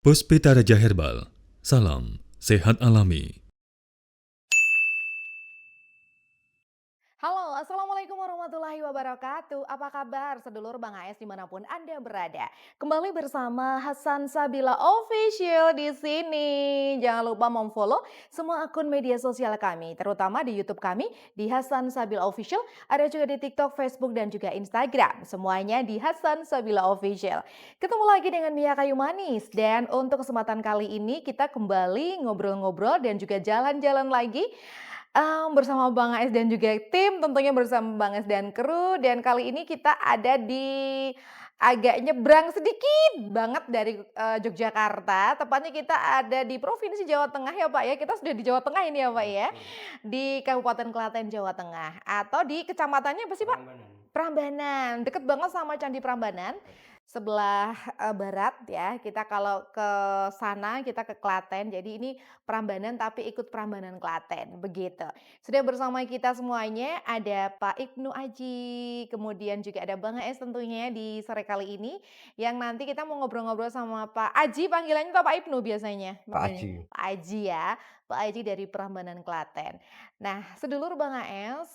Puspita Raja Herbal, salam sehat alami. Halo, Assalamualaikum warahmatullahi wabarakatuh. Apa kabar sedulur Bang AS dimanapun Anda berada? Kembali bersama Hasan Sabila Official di sini. Jangan lupa memfollow semua akun media sosial kami, terutama di YouTube kami di Hasan Sabila Official. Ada juga di TikTok, Facebook, dan juga Instagram. Semuanya di Hasan Sabila Official. Ketemu lagi dengan Mia Kayu Manis. Dan untuk kesempatan kali ini kita kembali ngobrol-ngobrol dan juga jalan-jalan lagi bersama Bang AS dan juga tim, tentunya bersama Bang AS dan kru, dan kali ini kita ada di agak nyebrang sedikit banget dari, Yogyakarta, tepatnya kita ada di Provinsi Jawa Tengah ya, Pak, ya. Kita sudah di Jawa Tengah ini ya, Pak, ya, Betul, di Kabupaten Klaten, Jawa Tengah, atau di kecamatannya apa sih, Pak? Prambanan. Prambanan, deket banget sama Candi Prambanan, sebelah, barat ya. Kita kalau ke sana kita ke Klaten, jadi ini Prambanan tapi ikut Prambanan Klaten, begitu. Sudah bersama kita semuanya ada Pak Ibnu Aji, kemudian juga ada Bang AS tentunya di sore kali ini, yang nanti kita mau ngobrol-ngobrol sama Pak Aji, panggilannya atau Pak Ibnu biasanya? Pak Panggilannya? Aji. Pak Aji ya, Pak Aji dari Prambanan Klaten. Nah, sedulur Bang AS,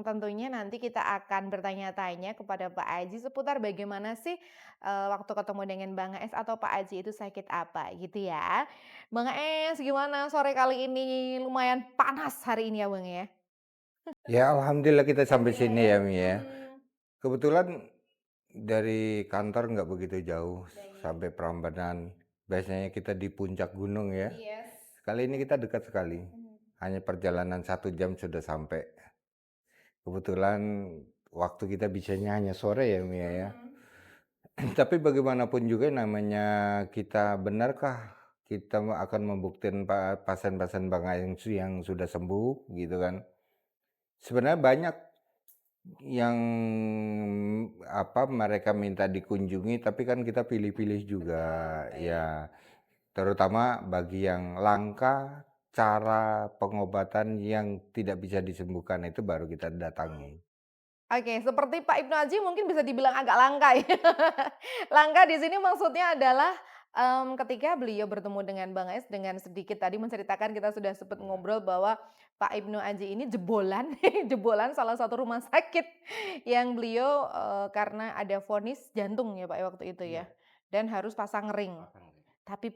tentunya nanti kita akan bertanya-tanya kepada Pak Aji seputar bagaimana sih, waktu ketemu dengan Bang AS atau Pak Aji itu sakit apa gitu ya. Bang AS gimana sore kali ini? Lumayan panas hari ini ya Bang ya? Ya alhamdulillah kita sampai Alhamdulillah sini ya. ya, Mi, ya. Mhm. Kebetulan dari kantor nggak begitu jauh Baik. sampai Prambanan. Biasanya kita di puncak gunung ya. Yes. Kali ini kita dekat sekali. Mhm. Hanya perjalanan 1 jam sudah sampai. Kebetulan waktu kita bisanya hanya sore ya, Mi, ya. Mhm. Tapi bagaimanapun juga namanya kita benarkah kita akan membuktikan pasien-pasien Bang Ayeng yang sudah sembuh gitu kan. Sebenarnya banyak yang mereka minta dikunjungi, tapi kan kita pilih-pilih juga, Betul, baik. ya. Terutama bagi yang langka, cara pengobatan yang tidak bisa disembuhkan itu baru kita datangi. Oke, seperti Pak Ibnu Aji mungkin bisa dibilang agak langka ya. Langka di sini maksudnya adalah, ketika beliau bertemu dengan Bang Es dengan sedikit tadi menceritakan kita sudah sempat Ya. ngobrol bahwa Pak Ibnu Aji ini jebolan, jebolan salah satu rumah sakit yang beliau, karena ada vonis jantung ya Pak ya waktu itu ya, Iya, dan harus pasang ring. pasang ring. Tapi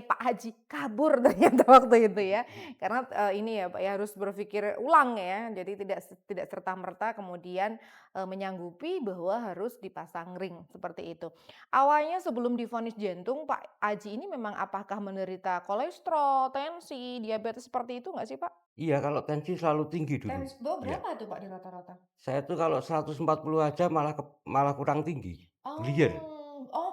Pak Haji kabur ternyata waktu itu ya. Karena, ini ya Pak ya, harus berpikir ulang ya. Jadi tidak serta-merta kemudian, menyanggupi bahwa harus dipasang ring, seperti itu. Awalnya sebelum divonis jantung, Pak Haji ini memang apakah menderita kolesterol, tensi, diabetes seperti itu nggak sih Pak? Iya, kalau tensi selalu tinggi dulu. Iya. Berapa tuh Pak di rata-rata? Saya tuh kalau 140 aja malah kurang tinggi, clear.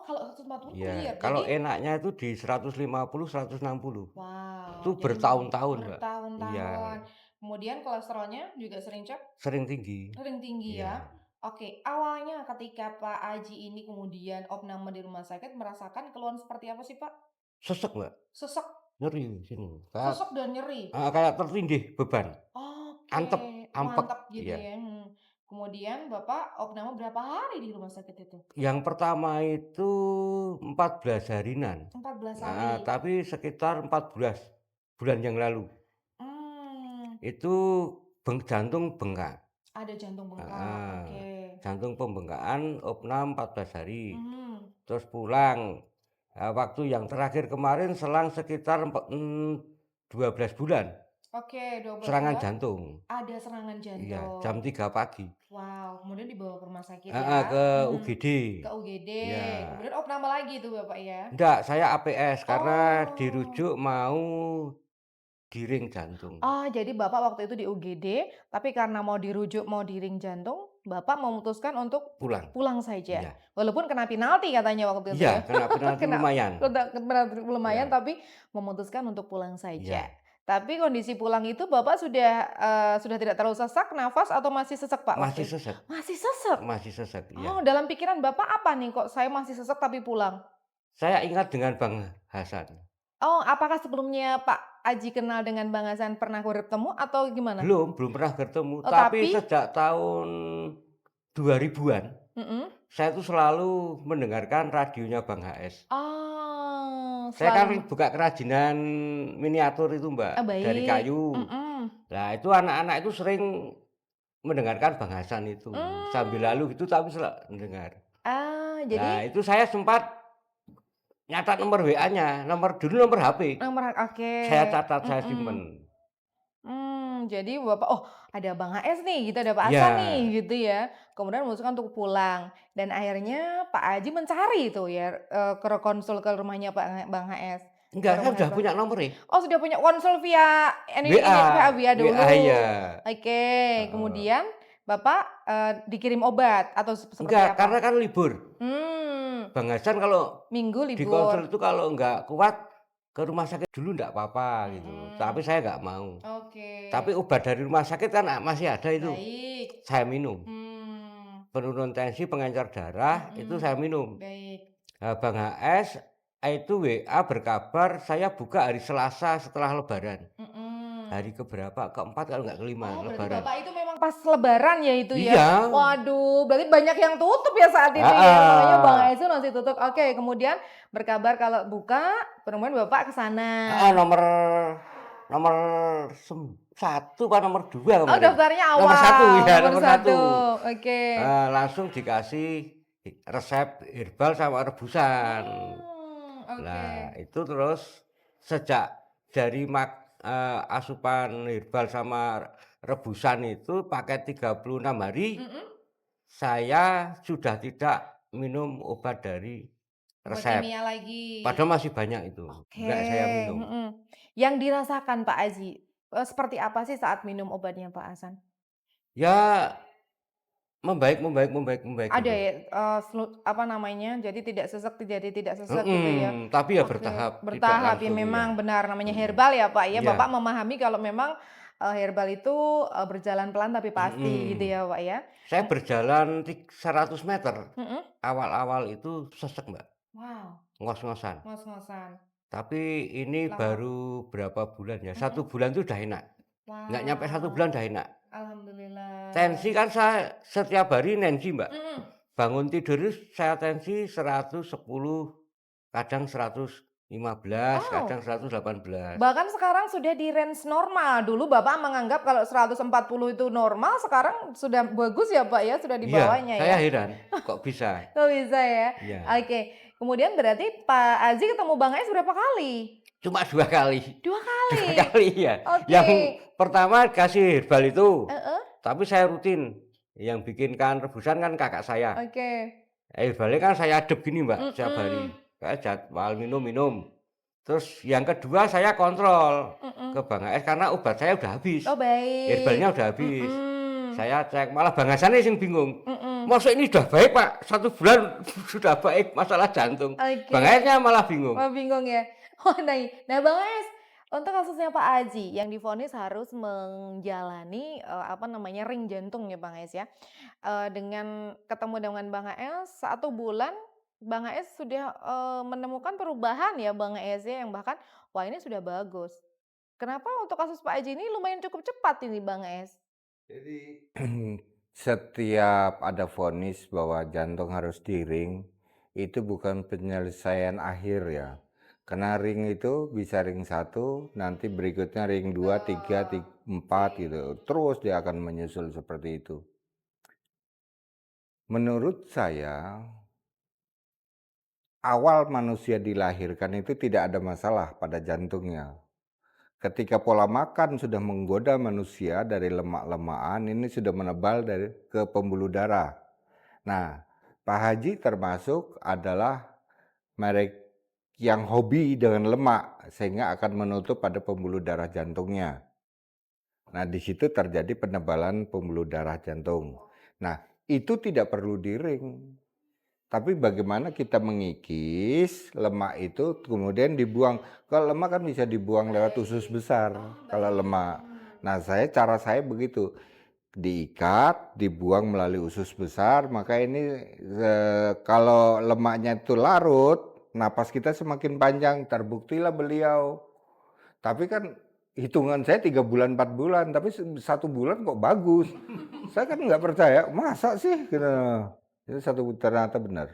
Kalau 140 Iya, clear. kalau Jadi enaknya itu di 150, 160. Itu wow, jadi bertahun-tahun, Mbak. Iya, bertahun-tahun. Kemudian kolesterolnya juga sering cek? sering tinggi. Sering tinggi Iya, ya? Oke, awalnya ketika Pak Aji ini kemudian opname di rumah sakit merasakan keluhan seperti apa sih, Pak? sesek, Mbak, Sesek nyeri sini, kayak sesek dan nyeri? kayak tertindih beban, Oke, antep ampek, mantap gitu iya. ya, Kemudian Bapak opname berapa hari di rumah sakit itu? Yang pertama itu 14 harian, 14 hari. tapi sekitar 14 bulan yang lalu, Mmm, itu jantung bengkak. ada jantung bengkak, Heeh, oke. jantung pembengkakan opnam 14 hari, Mhm, terus pulang. Waktu yang terakhir kemarin selang sekitar 12 bulan, oke 12 serangan bulan jantung. ada serangan Iya, jantung. jam 3 pagi. Wow, kemudian dibawa ke rumah sakit Heeh, ya? ke Mhm. UGD. Ke UGD, Iya. kemudian opname lagi tuh Bapak ya? Enggak, saya APS karena Oh. dirujuk mau di ring jantung. Oh, jadi Bapak waktu itu di UGD, tapi karena mau dirujuk, mau di ring jantung, Bapak memutuskan untuk Pulang. pulang saja. Iya. Walaupun kena penalti katanya waktu itu Iya, ya. kena penalti lumayan. Kena penalti lumayan, Iya. tapi memutuskan untuk pulang saja. Iya. Tapi kondisi pulang itu Bapak sudah tidak terlalu sesak nafas atau masih sesak Pak Masih waktu itu? sesek, Masih sesak? masih sesek, iya. Oh, dalam pikiran Bapak apa nih, kok saya masih sesak tapi pulang? Saya ingat dengan Bang Hasan. Oh, apakah sebelumnya Pak Aji kenal dengan Bang Hasan, pernah bertemu atau gimana? Belum pernah bertemu, Oh, tapi tapi sejak tahun 2000-an, mhm. saya tuh selalu mendengarkan radionya Bang HS. Oh, Saya kan selalu buka kerajinan miniatur itu, Mbak, dari baik, kayu. mhm, Nah, itu anak-anak itu sering mendengarkan Bang Hasan itu, sambil mmm, lalu gitu tapi mendengar. jadi Nah, itu saya sempat nyatat nomor WA-nya, nomor HP. nomor oke, Saya catat, saya mhm. simpen. Jadi Bapak, "Oh, ada Bang HS nih," gitu, "ada Pak Iya, Hasan nih," gitu ya. Kemudian memutuskan untuk pulang dan akhirnya Pak Aji mencari itu ya, konsul ke rumahnya Bang HS, ke enggak, saya rumah udah Bang punya nomor ya. oh, sudah punya konsul via ini WA, via WA iya, dulu. Oke, heeh. kemudian Bapak, dikirim obat atau seperti Enggak, karena apa? kan libur. Mmm, Bang Hasan kalau Minggu di libur. konsul itu kalau enggak kuat ke rumah sakit dulu enggak apa-apa gitu, tapi Mhm, saya enggak mau. oke, Tapi obat dari rumah sakit kan masih ada itu, baik. saya minum. Mmm, Penurun tensi, pengencer darah, itu saya mhm, minum. baik. Nah, Bang HS itu WA berkabar saya buka hari Selasa setelah Lebaran. Mhm. Hari keberapa? Keempat kalau nggak kelima, Oh, berarti Lebaran. Bapak itu memang pas lebaran ya itu ya? Iya, Waduh, berarti banyak yang tutup ya saat itu ya, makanya Bang heeh, Aisun masih tutup. Oke, kemudian berkabar kalau buka, kemudian Bapak ke sana. heeh, nomor 1 apa nomor 2 Oh, kemarin? daftarnya Nomor satu awal, ya, nomor nomor satu. satu. Oke. Langsung dikasih resep herbal sama rebusan. Oke. Nah, itu terus sejak dari asupan herbal sama rebusan itu pakai 36 hari, Mhm, saya sudah tidak minum obat dari obat resep. kimia lagi. Padahal masih banyak itu, Oke, enggak saya minum. mhm. Yang dirasakan Pak Aji, seperti apa sih saat minum obatnya Pak Hasan? Ya membaik membaik membaik membaik Ada gitu. ya, apa namanya, jadi tidak sesek jadi tidak sesek gitu ya? Tapi ya Oke, bertahap, tidak bertahap ya langsung iya. memang benar namanya Mhm, herbal ya, Pak, ya. iya, Bapak memahami kalau memang, herbal itu, berjalan pelan tapi pasti gitu mhm. ya, Pak, ya? Saya berjalan 100 meter, Mhm. awal-awal itu sesek, Mbak, Wow, ngos-ngosan. ngos-ngosan. Tapi ini Lama baru berapa bulan ya, mhm. 1 bulan itu udah enak, nggak nyampe 1 bulan Wow, udah enak. Tensi alhamdulillah. kan saya setiap hari tensi, Mbak. Mhm. Bangun tidur itu saya tensi 110, kadang 115, kadang Oh, 118. bahkan sekarang sudah di range normal. Dulu Bapak menganggap kalau 140 itu normal, sekarang sudah bagus ya, Pak, ya? Sudah di Iya, bawahnya saya ya? heran kok bisa. Oh bisa ya? Iya, Oke, kemudian berarti Pak Aji ketemu Bang Ais berapa kali? cuma 2 kali. 2 2 kali? kali ya. Oke. Yang pertama kasih herbal itu, Heeh, tapi saya rutin. Yang bikinkan rebusan kan kakak saya. oke. Herbalnya kan saya adep gini, Mbak, setiap Mhm, hari. Kayak jadwal minum-minum. Terus yang kedua saya kontrol ke mhm. Bang AS karena obat saya udah habis, Oh baik. herbalnya udah habis. Mhm, Saya cek, malah Bang Hasan sing bingung, mhm. "Masa ini sudah baik, Pak? 1 bulan sudah baik masalah jantung." Bang Oke. AS-nya malah bingung. Wah bingung ya? Oh nah Bang Ais, untuk kasusnya Pak Aji yang divonis harus menjalani, apa namanya, ring jantung ya Bang Ais ya. Dengan ketemu dengan Bang AS 1 bulan, Bang AS sudah, menemukan perubahan ya Bang AS ya, yang bahkan, wah ini sudah bagus. Kenapa untuk kasus Pak Aji ini lumayan cukup cepat ini Bang AS? Jadi setiap ada vonis bahwa jantung harus di-ring, itu bukan penyelesaian akhir ya. Karena ring itu bisa ring 1, nanti berikutnya ring 2, 3, 4 Oke. gitu. Terus dia akan menyusul seperti itu. Menurut saya, awal manusia dilahirkan itu tidak ada masalah pada jantungnya. Ketika pola makan sudah menggoda manusia dari lemak-lemakan, ini sudah menebal dari ke pembuluh darah. Nah, Pak Haji termasuk adalah merek yang hobi dengan lemak, sehingga akan menutup pada pembuluh darah jantungnya. Nah, di situ terjadi penebalan pembuluh darah jantung. Nah, itu tidak perlu diring. Tapi bagaimana kita mengikis lemak itu kemudian dibuang. Kalau lemak kan bisa dibuang lewat usus Baik. besar Oh kalau baik, lemak. Nah, cara saya begitu. Diikat, dibuang melalui usus besar, maka ini kalau lemaknya itu larut, napas kita semakin panjang. Terbuktilah beliau. Tapi kan hitungan saya 3 bulan, 4 bulan, tapi 1 bulan kok bagus. Saya kan nggak percaya, masa sih? Gitu. Itu ternyata benar.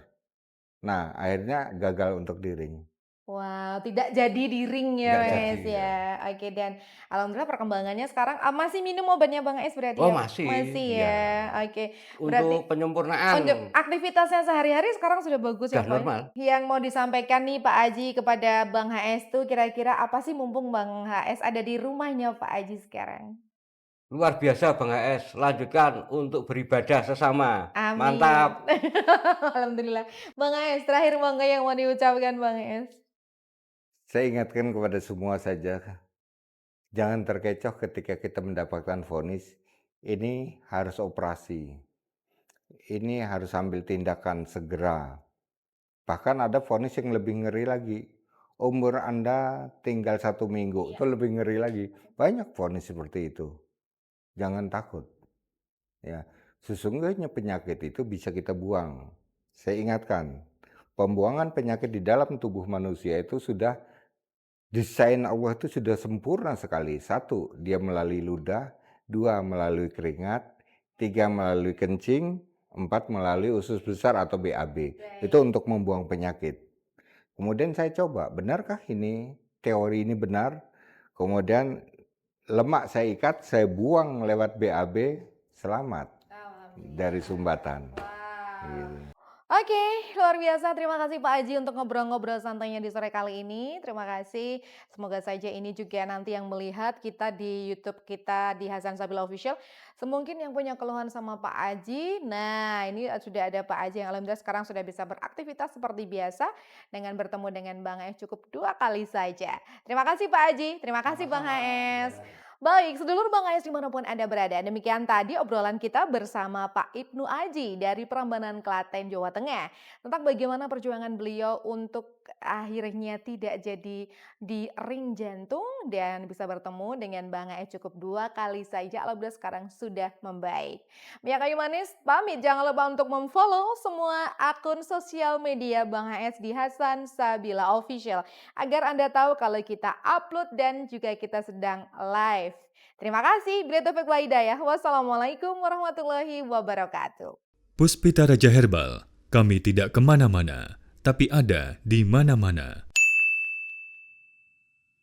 Nah, akhirnya gagal untuk di-ring. Wow, tidak jadi di ring ya, Nggak Bang jadi Es ya. ya. Oke, dan alhamdulillah perkembangannya sekarang masih minum obatnya Bang Es berarti Oh ya? masih, Masih Iya, ya. Oke, berarti untuk penyempurnaan untuk aktivitasnya sehari-hari sekarang sudah bagus ya, sudah Pak, ya? normal. Yang mau disampaikan nih Pak Aji kepada Bang HS tuh kira-kira apa sih mumpung Bang HS ada di rumahnya Pak Aji sekarang? Luar biasa Bang HS, lanjutkan untuk beribadah sesama. Mantap. Amin. Alhamdulillah. Bang HS, terakhir mangga yang mau diucapkan Bang HS? saya ingatkan kepada semua saja, jangan terkecoh ketika kita mendapatkan vonis, ini harus operasi, ini harus ambil tindakan segera. Bahkan ada vonis yang lebih ngeri lagi, umur Anda tinggal 1 minggu, itu lebih ngeri lagi. Banyak vonis seperti itu, jangan takut. Ya, sesungguhnya penyakit itu bisa kita buang. Saya ingatkan, pembuangan penyakit di dalam tubuh manusia itu sudah desain Allah itu sudah sempurna sekali. 1, dia melalui ludah, 2, melalui keringat, 3, melalui kencing, 4, melalui usus besar atau BAB. Itu untuk membuang penyakit. Kemudian saya coba, benarkah ini teori ini benar? Kemudian lemak saya ikat, saya buang lewat BAB, selamat dari sumbatan. Gitu. Oke, luar biasa. Terima kasih Pak Aji untuk ngobrol-ngobrol santainya di sore kali ini. Terima kasih. Semoga saja ini juga nanti yang melihat kita di YouTube kita di Hasan Sabila Official. Semungkin yang punya keluhan sama Pak Aji. Nah, ini sudah ada Pak Aji yang alhamdulillah sekarang sudah bisa beraktivitas seperti biasa dengan bertemu dengan Bang Es cukup 2 kali saja. Terima kasih Pak Aji. Terima kasih Bang Sama-sama. HS. Baik, sedulur Bang Ayas dimanapun Anda berada. Demikian tadi obrolan kita bersama Pak Ibnu Aji dari Prambanan, Klaten, Jawa Tengah. Tentang bagaimana perjuangan beliau untuk akhirnya tidak jadi di ring jantung dan bisa bertemu dengan Bang Ayas cukup 2 kali saja. Alhamdulillah sekarang sudah membaik. Mia Kayu Manis pamit, jangan lupa untuk memfollow semua akun sosial media Bang HS di Hasan Sabila Official agar Anda tahu kalau kita upload dan juga kita sedang live. Terima kasih. Bila Taufik wa Hidayah. Wassalamualaikum warahmatullahi wabarakatuh. Puspita Raja Herbal, kami tidak kemana-mana, tapi ada di mana-mana.